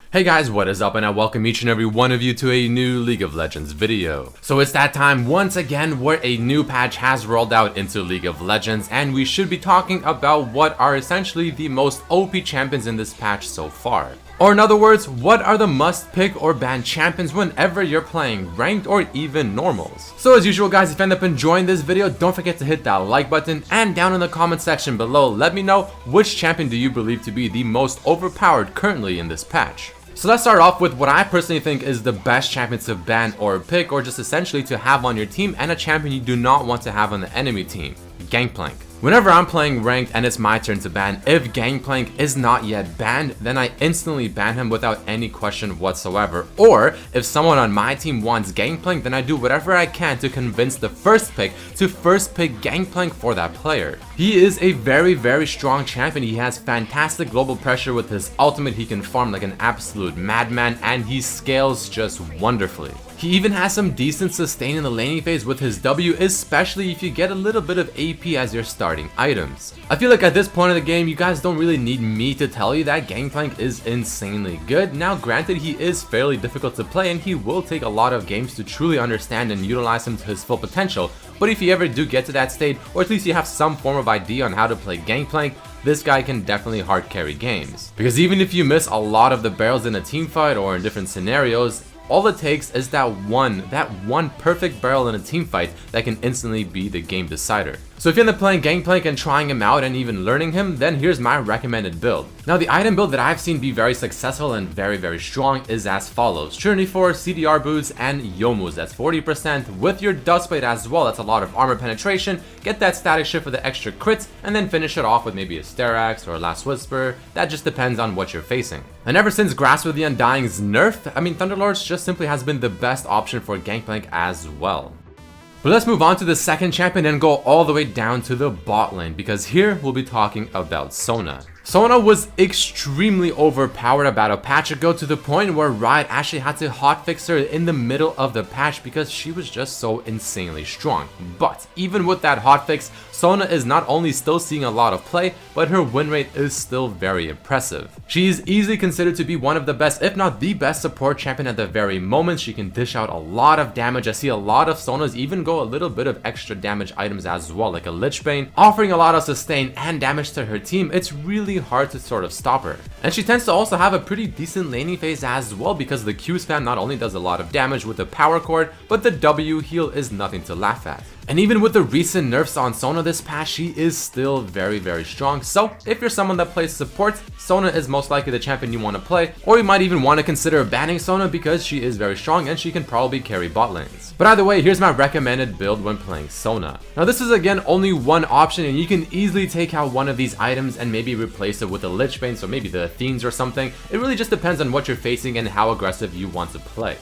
Hey guys, what is up, and I welcome each and every one of you to a new League of Legends video. So it's that time once again where a new patch has rolled out into League of Legends, and we should be talking about what are essentially the most OP champions in this patch so far. Or in other words, what are the must pick or ban champions whenever you're playing ranked or even normals. So as usual guys, if you end up enjoying this video, don't forget to hit that like button, and down in the comment section below, let me know which champion do you believe to be the most overpowered currently in this patch. So let's start off with what I personally think is the best champion to ban or pick, or just essentially to have on your team, and a champion you do not want to have on the enemy team: Gangplank. Whenever I'm playing ranked and it's my turn to ban, if Gangplank is not yet banned, then I instantly ban him without any question whatsoever. Or if someone on my team wants Gangplank, then I do whatever I can to convince the first pick to first pick Gangplank for that player. He is a very strong champion. He has fantastic global pressure with his ultimate. He can farm like an absolute madman, and he scales just wonderfully. He even has some decent sustain in the laning phase with his W, especially if you get a little bit of AP as your starting items. I feel like at this point of the game, you guys don't really need me to tell you that Gangplank is insanely good. Now granted, he is fairly difficult to play, and he will take a lot of games to truly understand and utilize him to his full potential, but if you ever do get to that state, or at least you have some form of idea on how to play Gangplank, this guy can definitely hard carry games. Because even if you miss a lot of the barrels in a team fight or in different scenarios, all it takes is that one perfect barrel in a team fight that can instantly be the game decider. So if you end up playing Gangplank and trying him out and even learning him, then here's my recommended build. Now the item build that I've seen be very successful and very strong is as follows: Trinity 4, CDR boots, and Youmu's. That's 40% with your Dustblade as well. That's a lot of armor penetration. Get that static shift for the extra crits, and then finish it off with maybe a Sterax or a Last Whisper. That just depends on what you're facing. And ever since Grasp with the Undying's nerf, Thunderlords just simply has been the best option for Gangplank as well. But let's move on to the second champion and go all the way down to the bot lane, because here we'll be talking about Sona. Sona was extremely overpowered about a patch ago, to the point where Riot actually had to hotfix her in the middle of the patch because she was just so insanely strong. But even with that hotfix, Sona is not only still seeing a lot of play, but her win rate is still very impressive. She is easily considered to be one of the best, if not the best support champion at the very moment. She can dish out a lot of damage. I see a lot of Sonas even go a little bit of extra damage items as well, like a Lichbane, offering a lot of sustain and damage to her team. It's really hard to sort of stop her. And she tends to also have a pretty decent laning phase as well, because the Q spam not only does a lot of damage with the power cord, but the W heal is nothing to laugh at. And even with the recent nerfs on Sona this patch, she is still very strong. So if you're someone that plays support, Sona is most likely the champion you want to play, or you might even want to consider banning Sona because she is very strong and she can probably carry bot lanes. But either way, here's my recommended build when playing Sona. Now this is again only one option, and you can easily take out one of these items and maybe replace it with a Lichbane, so maybe the Athenes or something. It really just depends on what you're facing and how aggressive you want to play.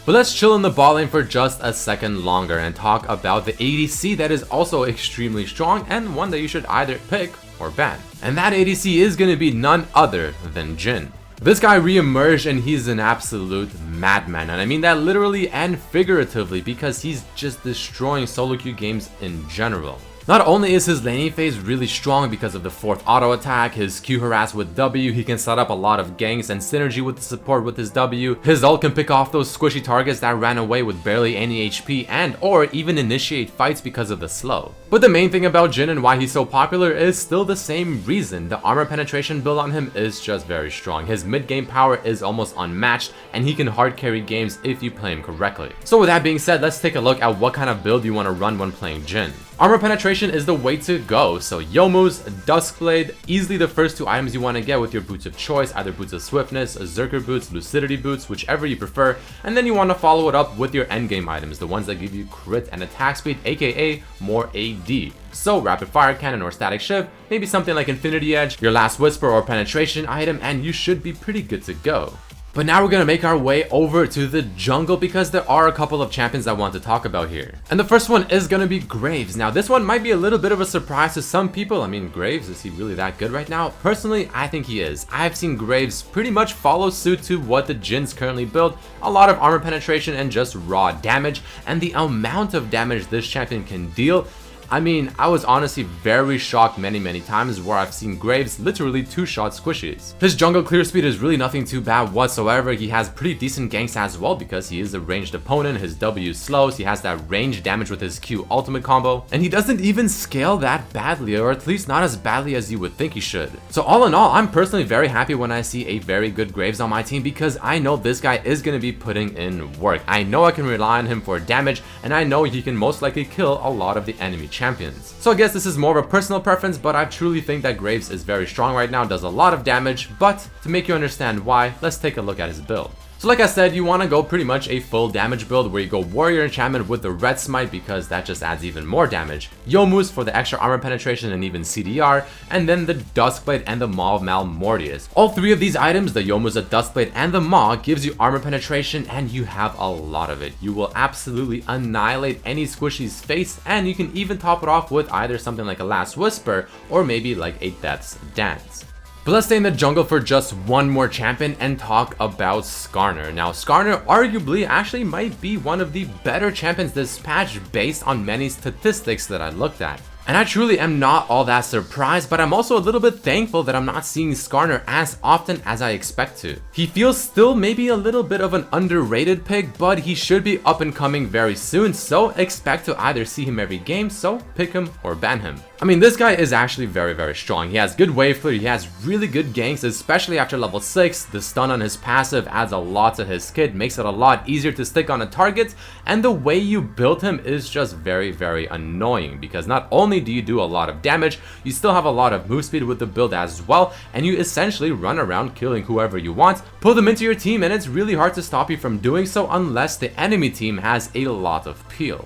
But let's chill in the bot lane for just a second longer and talk about the ADC that is also extremely strong, and one that you should either pick or ban. And that ADC is going to be none other than Jhin. This guy re-emerged, and he's an absolute madman, and I mean that literally and figuratively, because he's just destroying solo queue games in general. Not only is his laning phase really strong because of the 4th auto attack, his Q harass with W, he can set up a lot of ganks and synergy with the support with his W, his ult can pick off those squishy targets that ran away with barely any HP, and or even initiate fights because of the slow. But the main thing about Jhin and why he's so popular is still the same reason. The armor penetration build on him is just very strong. His mid-game power is almost unmatched, and he can hard carry games if you play him correctly. So with that being said, let's take a look at what kind of build you want to run when playing Jhin. Armor penetration is the way to go, so Youmu's, Duskblade, easily the first two items you want to get with your boots of choice, either boots of swiftness, Zerker boots, lucidity boots, whichever you prefer, and then you want to follow it up with your endgame items, the ones that give you crit and attack speed, aka more AD. So rapid fire cannon or static shift, maybe something like Infinity Edge, your last whisper or penetration item, and you should be pretty good to go. But now we're gonna make our way over to the jungle, because there are a couple of champions I want to talk about here. And the first one is gonna be Graves. Now this one might be a little bit of a surprise to some people. I mean, Graves, is he really that good right now? Personally, I think he is. I've seen Graves pretty much follow suit to what the Jhin's currently build. A lot of armor penetration and just raw damage, and the amount of damage this champion can deal I mean, I was honestly very shocked many times where I've seen Graves literally two-shot squishies. His jungle clear speed is really nothing too bad whatsoever. He has pretty decent ganks as well because he is a ranged opponent. His W slows, he has that range damage with his Q ultimate combo, and he doesn't even scale that badly, or at least not as badly as you would think he should. So all in all, I'm personally very happy when I see a very good Graves on my team because I know this guy is going to be putting in work. I know I can rely on him for damage, and I know he can most likely kill a lot of the enemy champions. So I guess this is more of a personal preference, but I truly think that Graves is very strong right now, does a lot of damage. But to make you understand why, let's take a look at his build. So like I said, you want to go pretty much a full damage build where you go Warrior Enchantment with the Red Smite because that just adds even more damage, Youmuu's for the extra armor penetration and even CDR, and then the Duskblade and the Maw of Malmortius. All three of these items, the Youmuu's, the Duskblade, and the Maw, gives you armor penetration, and you have a lot of it. You will absolutely annihilate any squishy's face, and you can even top it off with either something like a Last Whisper or maybe like a Death's Dance. But let's stay in the jungle for just one more champion and talk about Skarner. Now, Skarner arguably actually might be one of the better champions this patch based on many statistics that I looked at. And I truly am not all that surprised, but I'm also a little bit thankful that I'm not seeing Skarner as often as I expect to. He feels still maybe a little bit of an underrated pick, but he should be up and coming very soon, so expect to either see him every game, so pick him or ban him. I mean, this guy is actually very strong. He has good wave clear, he has really good ganks, especially after level 6. The stun on his passive adds a lot to his kit, makes it a lot easier to stick on a target, and the way you build him is just very annoying because not only do you do a lot of damage, you still have a lot of move speed with the build as well, and you essentially run around killing whoever you want, pull them into your team, and it's really hard to stop you from doing so unless the enemy team has a lot of peel.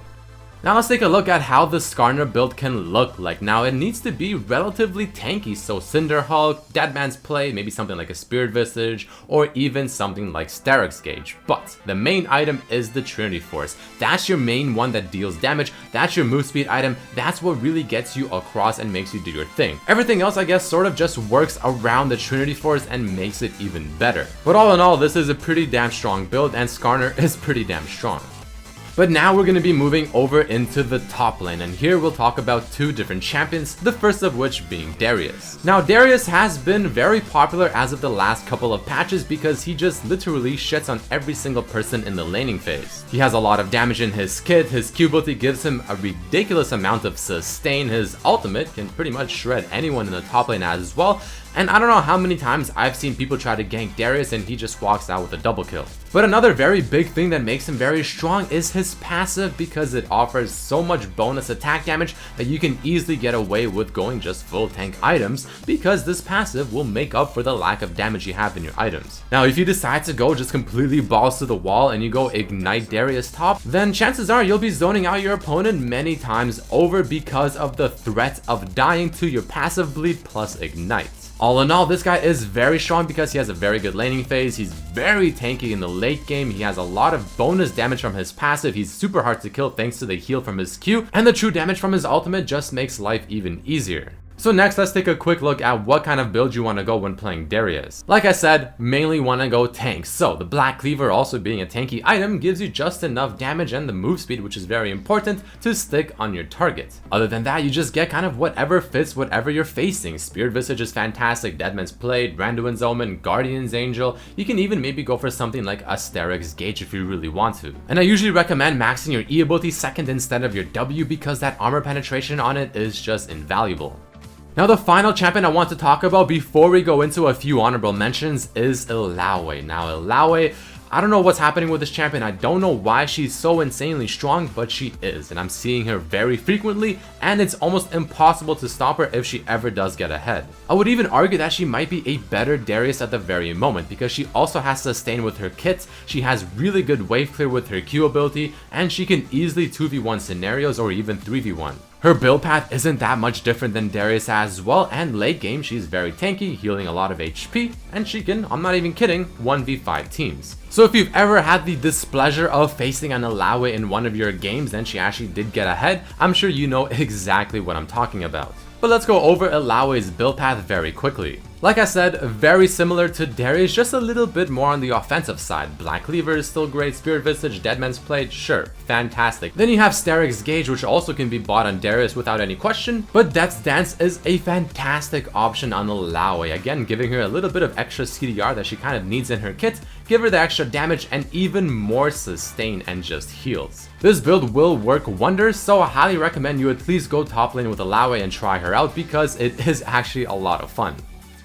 Now let's take a look at how the Skarner build can look like. Now it needs to be relatively tanky, so Cinder Hulk, Deadman's Play, maybe something like a Spirit Visage, or even something like Sterix Gauge. But the main item is the Trinity Force. That's your main one that deals damage, that's your move speed item, that's what really gets you across and makes you do your thing. Everything else I guess sort of just works around the Trinity Force and makes it even better. But all in all, this is a pretty damn strong build and Skarner is pretty damn strong. But now we're going to be moving over into the top lane, and here we'll talk about two different champions, the first of which being Darius. Now Darius has been very popular as of the last couple of patches because he just literally shits on every single person in the laning phase. He has a lot of damage in his kit, his Q ability gives him a ridiculous amount of sustain, his ultimate can pretty much shred anyone in the top lane as well, and I don't know how many times I've seen people try to gank Darius and he just walks out with a double kill. But another very big thing that makes him very strong is his passive because it offers so much bonus attack damage that you can easily get away with going just full tank items because this passive will make up for the lack of damage you have in your items. Now if you decide to go just completely balls to the wall and you go ignite Darius top, then chances are you'll be zoning out your opponent many times over because of the threat of dying to your passive bleed plus ignite. All in all, this guy is very strong because he has a very good laning phase, he's very tanky in the late game, he has a lot of bonus damage from his passive, he's super hard to kill thanks to the heal from his Q, and the true damage from his ultimate just makes life even easier. So next, let's take a quick look at what kind of build you want to go when playing Darius. Like I said, mainly want to go tank. So the Black Cleaver, also being a tanky item, gives you just enough damage and the move speed, which is very important, to stick on your target. Other than that, you just get kind of whatever fits whatever you're facing. Spirit Visage is fantastic, Deadman's Plate, Randuin's Omen, Guardian's Angel. You can even maybe go for something like Sterix Gauge if you really want to. And I usually recommend maxing your E ability second instead of your W because that armor penetration on it is just invaluable. Now the final champion I want to talk about before we go into a few honorable mentions is Illaoi. Now Illaoi, I don't know what's happening with this champion, I don't know why she's so insanely strong, but she is, and I'm seeing her very frequently, and it's almost impossible to stop her if she ever does get ahead. I would even argue that she might be a better Darius at the very moment, because she also has sustain with her kits, she has really good wave clear with her Q ability, and she can easily 2v1 scenarios or even 3v1. Her build path isn't that much different than Darius as well, and late game she's very tanky, healing a lot of HP, and she can, I'm not even kidding, 1v5 teams. So if you've ever had the displeasure of facing an Illaoi in one of your games and she actually did get ahead, I'm sure you know exactly what I'm talking about. But let's go over Illaoi's build path very quickly. Like I said, very similar to Darius, just a little bit more on the offensive side. Black Cleaver is still great, Spirit Visage, Deadman's Plate, sure, fantastic. Then you have Steric's Gauge, which also can be bought on Darius without any question, but Death's Dance is a fantastic option on Illaoi, again giving her a little bit of extra CDR that she kind of needs in her kit, give her the extra damage and even more sustain and just heals. This build will work wonders, so I highly recommend you at least go top lane with Illaoi and try her out because it is actually a lot of fun.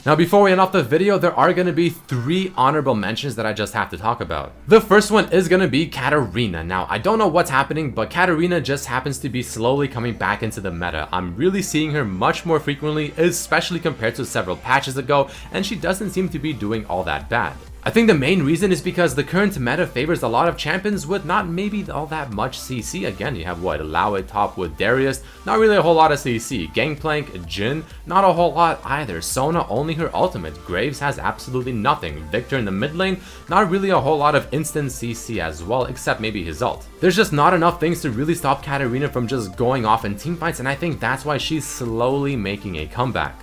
Now before we end off the video, there are going to be 3 honorable mentions that I just have to talk about. The first one is going to be Katarina. Now I don't know what's happening, but Katarina just happens to be slowly coming back into the meta. I'm really seeing her much more frequently, especially compared to several patches ago, and she doesn't seem to be doing all that bad. I think the main reason is because the current meta favors a lot of champions with not maybe all that much CC. Again, you have what, Illaoi top with Darius, not really a whole lot of CC. Gangplank, Jhin, not a whole lot either. Sona, only her ultimate. Graves has absolutely nothing. Victor in the mid lane, not really a whole lot of instant CC as well, except maybe his ult. There's just not enough things to really stop Katarina from just going off in teamfights, and I think that's why she's slowly making a comeback.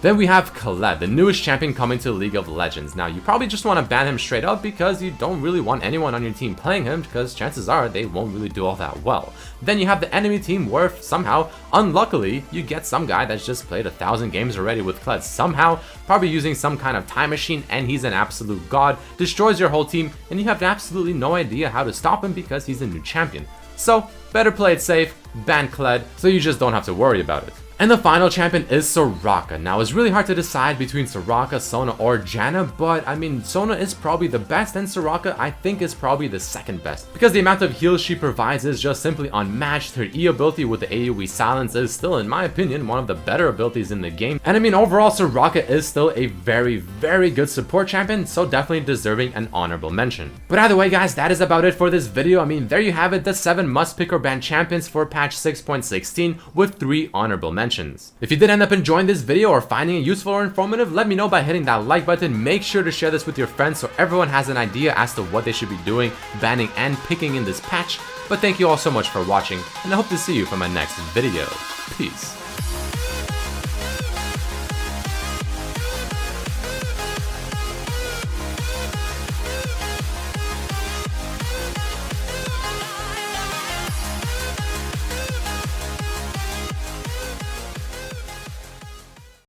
Then we have Khaled, the newest champion coming to League of Legends. Now you probably just want to ban him straight up because you don't really want anyone on your team playing him because chances are they won't really do all that well. Then you have the enemy team where somehow, unluckily, you get some guy that's just played 1,000 games already with Khaled somehow, probably using some kind of time machine, and he's an absolute god, destroys your whole team, and you have absolutely no idea how to stop him because he's a new champion. So better play it safe, ban Khaled, so you just don't have to worry about it. And the final champion is Soraka. Now it's really hard to decide between Soraka, Sona, or Janna, but I mean Sona is probably the best and Soraka I think is probably the second best. Because the amount of heals she provides is just simply unmatched. Her E ability with the AoE silence is still, in my opinion, one of the better abilities in the game. And I mean overall Soraka is still a very good support champion, so definitely deserving an honorable mention. But either way guys, that is about it for this video. I mean there you have it, the 7 must pick or ban champions for patch 6.16 with 3 honorable mentions. If you did end up enjoying this video or finding it useful or informative, let me know by hitting that like button. Make sure to share this with your friends so everyone has an idea as to what they should be doing, banning and picking in this patch. But thank you all so much for watching, and I hope to see you for my next video. Peace.